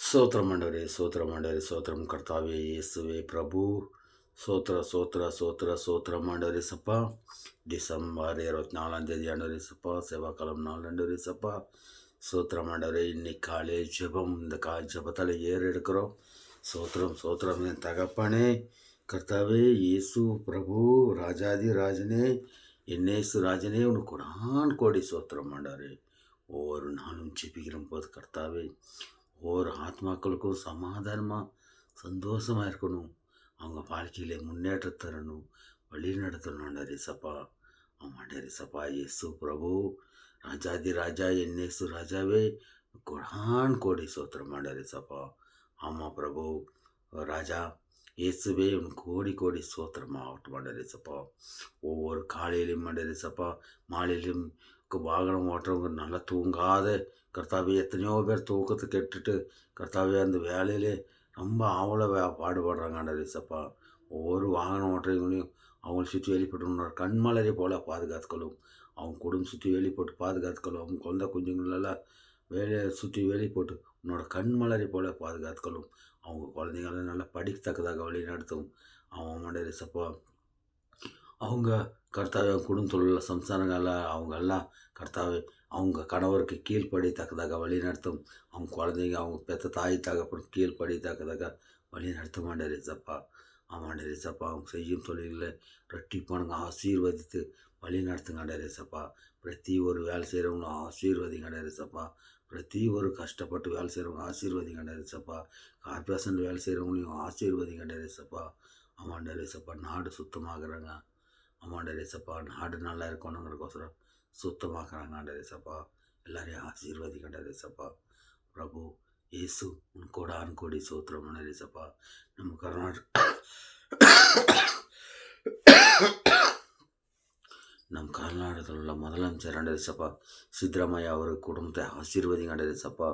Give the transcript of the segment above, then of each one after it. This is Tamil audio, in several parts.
స్తోత్రం ఆండవరే, స్తోత్రం ఆండవరే, స్తోత్రం కర్తావే, యేసువే ప్రభు. స్తోత్రం ఆండవరే సప్ప. டிசம்பர் 24 ஆண்டவரே சப்பா, செவ்வாய்க்கிழமை நாள் ஆண்டவரே சப்பா. சோத்திரம் ஆண்டவரே, இன்னைக்கு காலை ஜெபம், இந்த ஜெபத்தால் ஏறெடுக்கிறோம். சோத்திரம் என் தகப்பனே, கர்த்தாவே, இயேசு பிரபு, ராஜாதி ராஜனே, என்னேசு ராஜனே, உனக்கு கொடான் கோடி சோத்திரம் ஆண்டவரே. ஒவ்வொரு நாளும் ஜெபிக்கிற போது கர்த்தாவே, ஒவ்வொரு ஆத்மாக்களுக்கும் சமாதானமாக சந்தோஷமாக இருக்கணும், அவங்க வாழ்க்கையில் முன்னேற்றம் தரணும், வழி நடத்தணும் ஆண்டவரே சப்பா. ஆமாண்டவரே சப்பா, இயேசு பிரபு, ராஜாதி ராஜா, என்னேசு ராஜாவே, கொடான் கோடி சோத்திரம் ஆண்டவரே சப்பா. ஆமாம் பிரபு, ராஜா இயேசுவே, உன் கோடி கோடி சோத்திரம் ஆகட்டும் ஆண்டவரே சப்பா. ஒவ்வொரு காலையிலும் ஆண்டவரே சப்பா, மாலையிலும் வாகனம் ஓட்டுறவங்க நல்லா தூங்காத கர்த்தாவே, எத்தனையோ பேர் தூக்கத்தை கெட்டுட்டு கர்த்தாவே அந்த வேலையிலே ரொம்ப ஆவல பாடுபடுறாங்க ஆண்டவரே சப்பா. ஒவ்வொரு வாகனம் ஓட்டுறவங்களையும் அவங்களை சுற்றி வெளிப்பட்டு கண்மலரை போல் பாதுகாத்துக்கணும், அவங்க குடும்பம் சுற்றி வெளி போட்டு பாதுகாத்துக்கணும், அவங்க குழந்தை குஞ்சுங்களெல்லாம் வேலையை சுற்றி வெளி போட்டு உன்னோட கண்மலரை போல் பாதுகாத்துக்கணும், அவங்க குழந்தைங்களெல்லாம் நல்லா படிக்கத்தக்கதாக வழி நடத்தும். அவன் ஆண்டவரே சப்பா, அவங்க கர்த்தாவே குடும்பத்தில் உள்ள சம்சாரங்கள் அவங்க எல்லாம் கர்த்தாவே அவங்க கணவருக்கு கீழ்ப்படித்தக்கதாக வழி நடத்தும், அவங்க குழந்தைங்க அவங்க பெற்ற தாய் தகப்பன் கீழ்ப்படித்தக்கதாக வழி நடத்த மாட்டேன் சப்பா. ஆமாண்டே சப்பா, அவங்க செய்யும் தொழிலில் ரெட்டிப்பானுங்க ஆசீர்வதித்து வழி நடத்துங்க சப்பா. பிரதி ஒரு வேலை செய்கிறவங்களும் ஆசீர்வதிங்க சப்பா. பிரதி ஒரு கஷ்டப்பட்டு வேலை செய்கிறவங்க ஆசீர்வதிங்க சப்பா. கார்பரேஷன் வேலை செய்கிறவங்களையும் ஆசீர்வதிங்க சப்பா. ஆமாண்டே சப்பா, நாடு சுத்தமாகறாங்க. ஆமாண்டே சப்பா, நாடு நல்லா இருக்கணுங்கிறக்கோசரம் சுத்தமாக்குறாங்க ஆண்டவரே சப்பா. எல்லாரையும் ஆசீர்வதிங்க சப்பா. பிரபு இயேசு, உன் கோடான் கோடி சோத்திரம் ஆண்டவரே சப்பா. நம்ம கர்நாடகத்தில் உள்ள முதலமைச்சர் ஆண்டவரே சப்பா சித்தராமையா அவர் குடும்பத்தை ஆசீர்வதிங்க ஆண்டவரே சப்பா.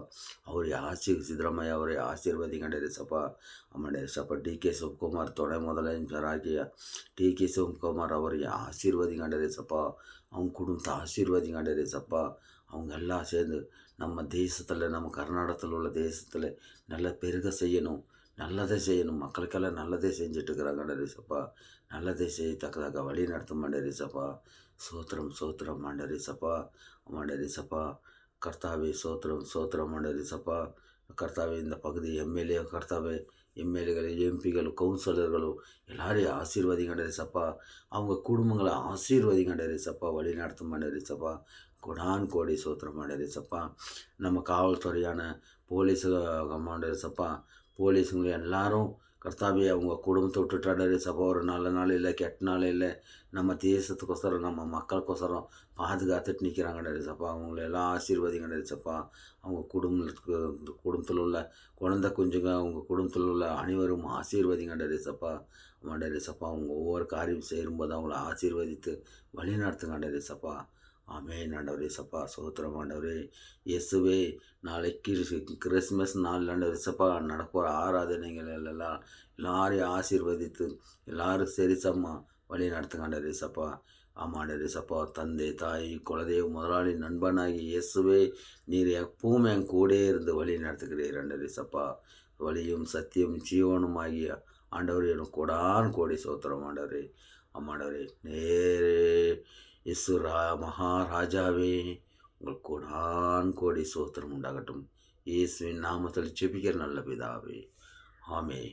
சித்தராமையா அவரை ஆசீர்வதிங்க ஆண்டவரே சப்பா. ஆமாண்டவரே சப்பா, டி.கே. சிவகுமார் துணை முதலமைச்சர் ஆகிய டி.கே. சிவகுமார் அவரை ஆசீர்வதிங்க ஆண்டவரே சப்பா. அவங்க குடும்பத்தை ஆசீர்வதிங்க ஆண்டவரே சப்பா. அவங்க எல்லாம் சேர்ந்து நம்ம தேசத்தில், நம்ம கர்நாடகத்தில் உள்ள தேசத்தில் நல்லா பெருக செய்யணும், நல்லதை செய்யணும், மக்களுக்கெல்லாம் நல்லதே செஞ்சிட்ருக்கிறாங்க ஆண்டவரே சப்பா. நல்லதை செய்யத்தக்கதாக வழி நடத்தும் ஆண்டவரே சப்பா. சோத்திரம் ஆண்டவரே சப்பா. ஆண்டவரே சப்பா, கர்த்தாவே சோத்திரம் ஆண்டவரே சப்பா. கர்த்தாவே, இந்த பகுதி எம்எல்ஏ கர்த்தாவே, எம்எல்ஏகள், எம்பிகள், கவுன்சிலர்களும் எல்லாரையும் ஆசீர்வதிங்க சப்பா. அவங்க குடும்பங்களை ஆசீர்வதிங்க சப்பா. வழி நடத்தும் ஆண்டவரே சப்பா. கொடான் கோடி சோத்திரம் ஆண்டவரே சப்பா. நம்ம காவல்துறையான போலீஸு ஆண்டவரே சப்பா, போலீஸுங்க எல்லாரும் கர்த்தாவே அவங்க குடும்பத்தை விட்டுட்டாண்டவரே சப்பா. ஒரு நல்ல நாள் இல்லை, கெட்ட நாள் இல்லை, நம்ம தேசத்துக்கோசரம், நம்ம மக்களுக்கோசரம் பாதுகாத்துட்டு நிற்கிறாங்கண்டே சப்பா. அவங்கள எல்லாம் ஆசீர்வதிங்கண்டே சப்பா. அவங்க குடும்பத்தில் உள்ள குழந்தை குஞ்சுங்க, அவங்க குடும்பத்தில் உள்ள அனைவரும் ஆசீர்வதிங்கண்டே சப்பா. ஆண்டவரே சப்பா, அவங்க ஒவ்வொரு காரியம் செய்யும்போது அவங்கள ஆசீர்வதித்து வழி நடத்துங்கண்டே சப்பா. ஆமென் ஆண்டவரே சப்பா. சோத்திரம் ஆண்டவரே இயேசுவே. நாளைக்கு கிறிஸ்மஸ் நாள் ஆண்டவரே சப்பா நடப்போகிற ஆராதனைகள் எல்லாம் எல்லாரையும் ஆசீர்வதித்து எல்லாரும் சரிசம்மா வழி நடத்துங்க ஆண்டவரே சப்பா. ஆமாண்டவரே சப்பா, தந்தை தாய் குலதெய்வ முதலாளி நண்பனாகி இயேசுவே, நீர் எப்பவும் என் கூடே இருந்து வழி நடத்துகிறீர் ஆண்டவரே சப்பா. வழியும் சத்தியம் ஜீவனும் ஆகிய ஆண்டவரே, எனக்கு கோடான் கோடி சோத்திரம் ஆண்டவரே. ஆமாண்டவரே, நேரே இசுரா மகாராஜாவே, உங்கள் கோடான் கோடி சோத்திரம் உண்டாகட்டும். இயேசுவின் நாமத்தில் ஜெபிக்கிற நல்ல பிதாவே. ஆமென்.